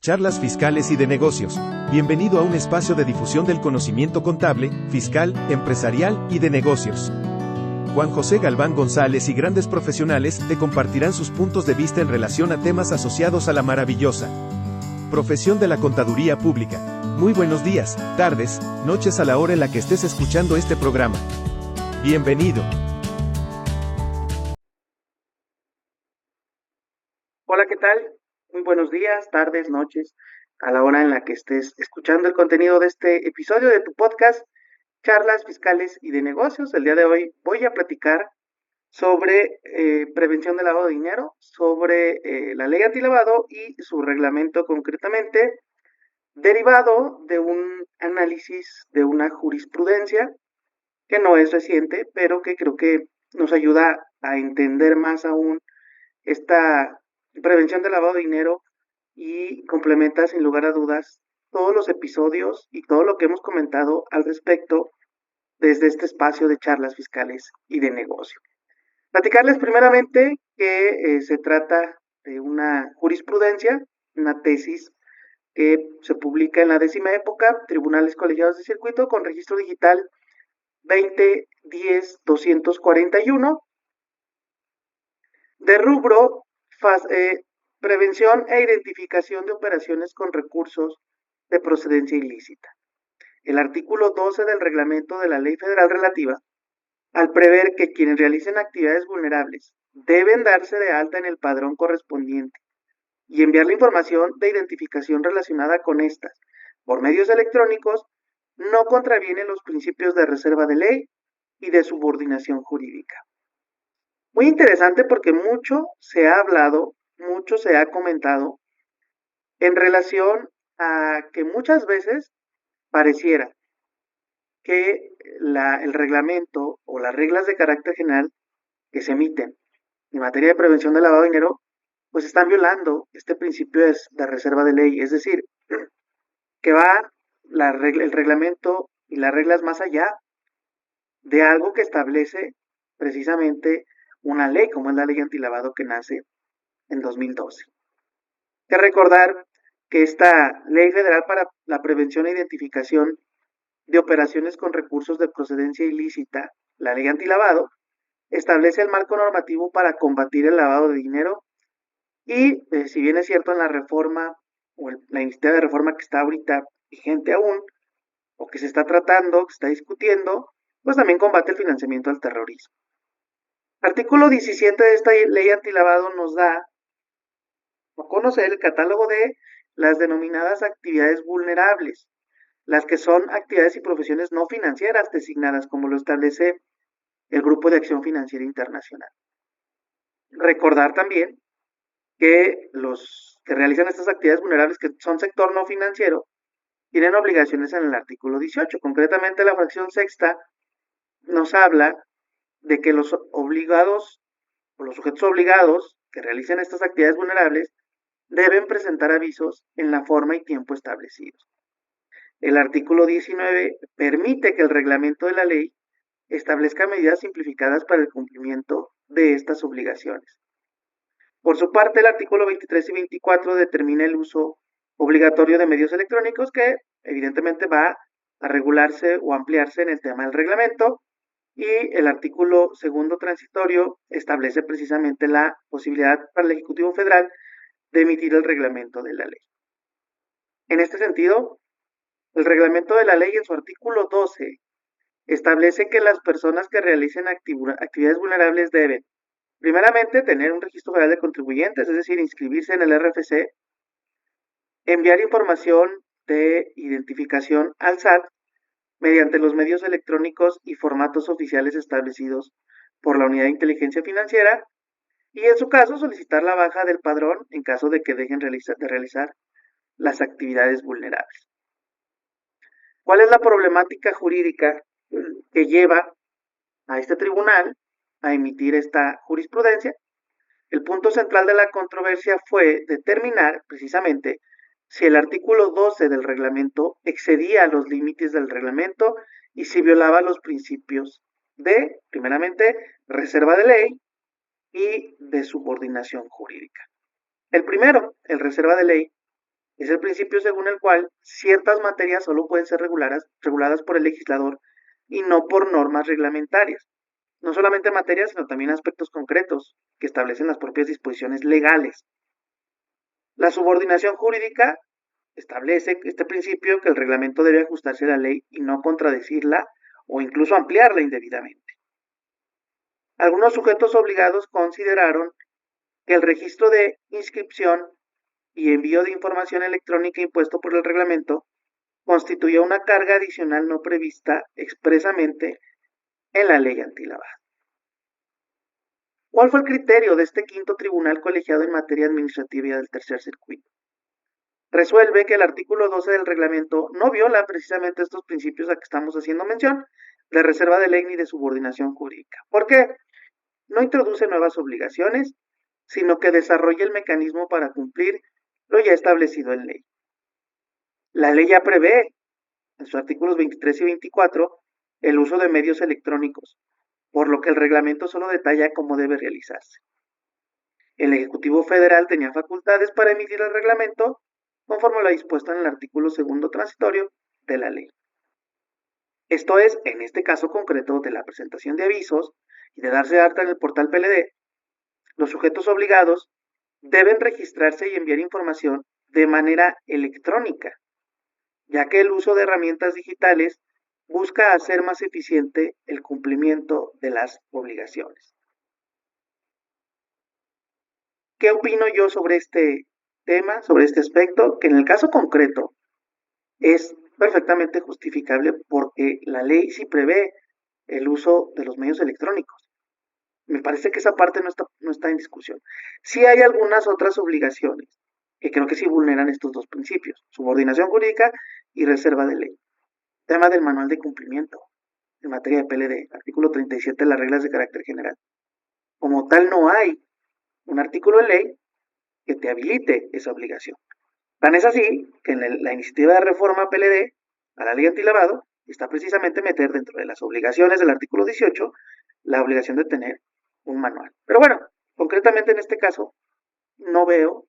Charlas fiscales y de negocios. Bienvenido a un espacio de difusión del conocimiento contable, fiscal, empresarial y de negocios. Juan José Galván González y grandes profesionales te compartirán sus puntos de vista en relación a temas asociados a la maravillosa profesión de la contaduría pública. Muy buenos días, tardes, noches a la hora en la que estés escuchando este programa. Bienvenido. Hola, ¿qué tal? Muy buenos días, tardes, noches, a la hora en la que estés escuchando el contenido de este episodio de tu podcast, Charlas Fiscales y de Negocios. El día de hoy voy a platicar sobre prevención del lavado de dinero, sobre la ley antilavado y su reglamento concretamente, derivado de un análisis de una jurisprudencia que no es reciente, pero que creo que nos ayuda a entender más aún esta prevención del lavado de dinero y complementa sin lugar a dudas todos los episodios y todo lo que hemos comentado al respecto desde este espacio de charlas fiscales y de negocio. Platicarles primeramente que se trata de una jurisprudencia, una tesis que se publica en la 10ª época, Tribunales Colegiados de Circuito con registro digital 2010-241, de rubro prevención e identificación de operaciones con recursos de procedencia ilícita. El artículo 12 del reglamento de la Ley Federal relativa, al prever que quienes realicen actividades vulnerables deben darse de alta en el padrón correspondiente y enviar la información de identificación relacionada con estas por medios electrónicos, no contraviene los principios de reserva de ley y de subordinación jurídica. Muy interesante porque mucho se ha hablado, mucho se ha comentado en relación a que muchas veces pareciera que el reglamento o las reglas de carácter general que se emiten en materia de prevención del lavado de dinero, pues están violando este principio de reserva de ley, es decir, que va el reglamento y las reglas más allá de algo que establece precisamente una ley, como es la ley antilavado que nace en 2012. Hay que recordar que esta ley federal para la prevención e identificación de operaciones con recursos de procedencia ilícita, la ley antilavado, establece el marco normativo para combatir el lavado de dinero y, si bien es cierto en la reforma o la iniciativa de reforma que está ahorita vigente aún, o que se está tratando, que se está discutiendo, pues también combate el financiamiento al terrorismo. Artículo 17 de esta ley antilavado nos da a conocer el catálogo de las denominadas actividades vulnerables, las que son actividades y profesiones no financieras designadas, como lo establece el Grupo de Acción Financiera Internacional. Recordar también que los que realizan estas actividades vulnerables, que son sector no financiero, tienen obligaciones en el artículo 18. Concretamente, la fracción sexta nos habla de que los obligados o los sujetos obligados que realicen estas actividades vulnerables deben presentar avisos en la forma y tiempo establecidos. El artículo 19 permite que el reglamento de la ley establezca medidas simplificadas para el cumplimiento de estas obligaciones. Por su parte, el artículo 23 y 24 determina el uso obligatorio de medios electrónicos que evidentemente va a regularse o ampliarse en el tema del reglamento, y el artículo segundo transitorio establece precisamente la posibilidad para el Ejecutivo Federal de emitir el reglamento de la ley. En este sentido, el reglamento de la ley en su artículo 12 establece que las personas que realicen actividades vulnerables deben, primeramente, tener un registro federal de contribuyentes, es decir, inscribirse en el RFC, enviar información de identificación al SAT mediante los medios electrónicos y formatos oficiales establecidos por la Unidad de Inteligencia Financiera, y en su caso solicitar la baja del padrón en caso de que dejen de realizar las actividades vulnerables. ¿Cuál es la problemática jurídica que lleva a este tribunal a emitir esta jurisprudencia? El punto central de la controversia fue determinar precisamente si el artículo 12 del reglamento excedía los límites del reglamento y si violaba los principios de, primeramente, reserva de ley y de subordinación jurídica. El primero, el reserva de ley, Es el principio según el cual ciertas materias solo pueden ser reguladas por el legislador y no por normas reglamentarias. No solamente materias, sino también aspectos concretos que establecen las propias disposiciones legales. La subordinación jurídica establece este principio que el reglamento debe ajustarse a la ley y no contradecirla o incluso ampliarla indebidamente. Algunos sujetos obligados consideraron que el registro de inscripción y envío de información electrónica impuesto por el reglamento constituía una carga adicional no prevista expresamente en la ley antilavado. ¿Cuál fue el criterio de este quinto tribunal colegiado en materia administrativa del tercer circuito? Resuelve que el artículo 12 del reglamento no viola precisamente estos principios a que estamos haciendo mención, de reserva de ley ni de subordinación jurídica. ¿Por qué? No introduce nuevas obligaciones, sino que desarrolla el mecanismo para cumplir lo ya establecido en ley. La ley ya prevé, en sus artículos 23 y 24, el uso de medios electrónicos, por lo que el reglamento solo detalla cómo debe realizarse. El Ejecutivo Federal tenía facultades para emitir el reglamento conforme lo dispuesto en el artículo segundo transitorio de la ley. Esto es, en este caso concreto de la presentación de avisos y de darse de alta en el portal PLD, los sujetos obligados deben registrarse y enviar información de manera electrónica, ya que el uso de herramientas digitales busca hacer más eficiente el cumplimiento de las obligaciones. ¿Qué opino yo sobre este tema, sobre este aspecto? Que en el caso concreto es perfectamente justificable porque la ley sí prevé el uso de los medios electrónicos. Me parece que esa parte no está en discusión. Sí hay algunas otras obligaciones que creo que sí vulneran estos dos principios, subordinación jurídica y reserva de ley. Tema del manual de cumplimiento en materia de PLD, artículo 37 de las reglas de carácter general. Como tal, no hay un artículo de ley que te habilite esa obligación. Tan es así que en la iniciativa de reforma PLD a la ley antilavado está precisamente meter dentro de las obligaciones del artículo 18 la obligación de tener un manual. Pero bueno, concretamente en este caso no veo,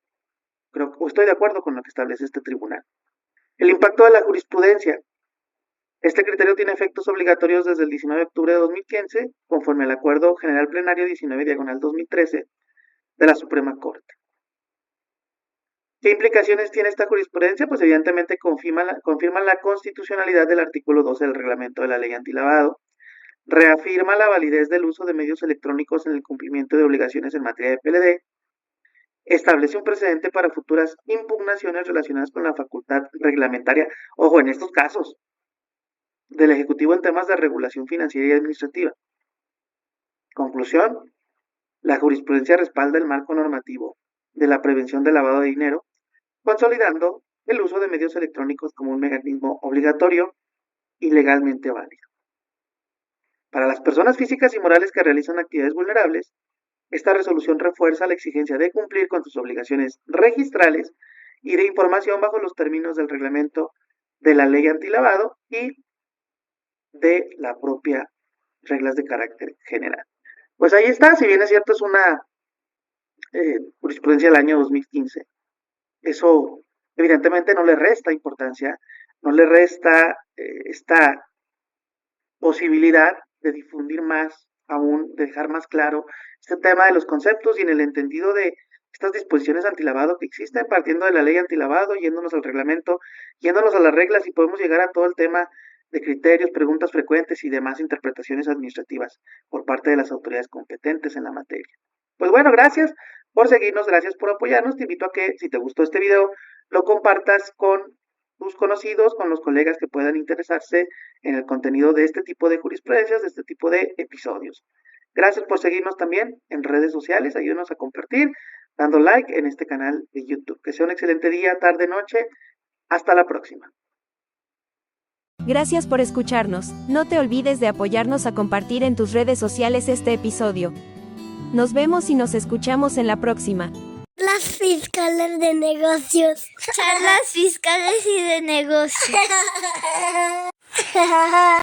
creo, o estoy de acuerdo con lo que establece este tribunal. El impacto de la jurisprudencia. Este criterio tiene efectos obligatorios desde el 19 de octubre de 2015, conforme al Acuerdo General Plenario 19/2013 de la Suprema Corte. ¿Qué implicaciones tiene esta jurisprudencia? Pues evidentemente confirma la constitucionalidad del artículo 12 del reglamento de la ley antilavado, reafirma la validez del uso de medios electrónicos en el cumplimiento de obligaciones en materia de PLD, establece un precedente para futuras impugnaciones relacionadas con la facultad reglamentaria, ojo, en estos casos, del Ejecutivo en temas de regulación financiera y administrativa. Conclusión, la jurisprudencia respalda el marco normativo de la prevención del lavado de dinero, consolidando el uso de medios electrónicos como un mecanismo obligatorio y legalmente válido. Para las personas físicas y morales que realizan actividades vulnerables, esta resolución refuerza la exigencia de cumplir con sus obligaciones registrales y de información bajo los términos del reglamento de la ley antilavado y de la propia reglas de carácter general. Pues ahí está, si bien es cierto, es una jurisprudencia del año 2015. Eso evidentemente no le resta importancia, no le resta esta posibilidad de difundir más aún, de dejar más claro este tema de los conceptos y en el entendido de estas disposiciones antilavado que existen, partiendo de la ley antilavado, yéndonos al reglamento, yéndonos a las reglas y podemos llegar a todo el tema de criterios, preguntas frecuentes y demás interpretaciones administrativas por parte de las autoridades competentes en la materia. Pues bueno, gracias por seguirnos, gracias por apoyarnos. Te invito a que, si te gustó este video, lo compartas con tus conocidos, con los colegas que puedan interesarse en el contenido de este tipo de jurisprudencias, de este tipo de episodios. Gracias por seguirnos también en redes sociales, ayúdenos a compartir, dando like en este canal de YouTube. Que sea un excelente día, tarde, noche. Hasta la próxima. Gracias por escucharnos. No te olvides de apoyarnos a compartir en tus redes sociales este episodio. Nos vemos y nos escuchamos en la próxima. Las fiscales de negocios. Charlas fiscales y de negocios.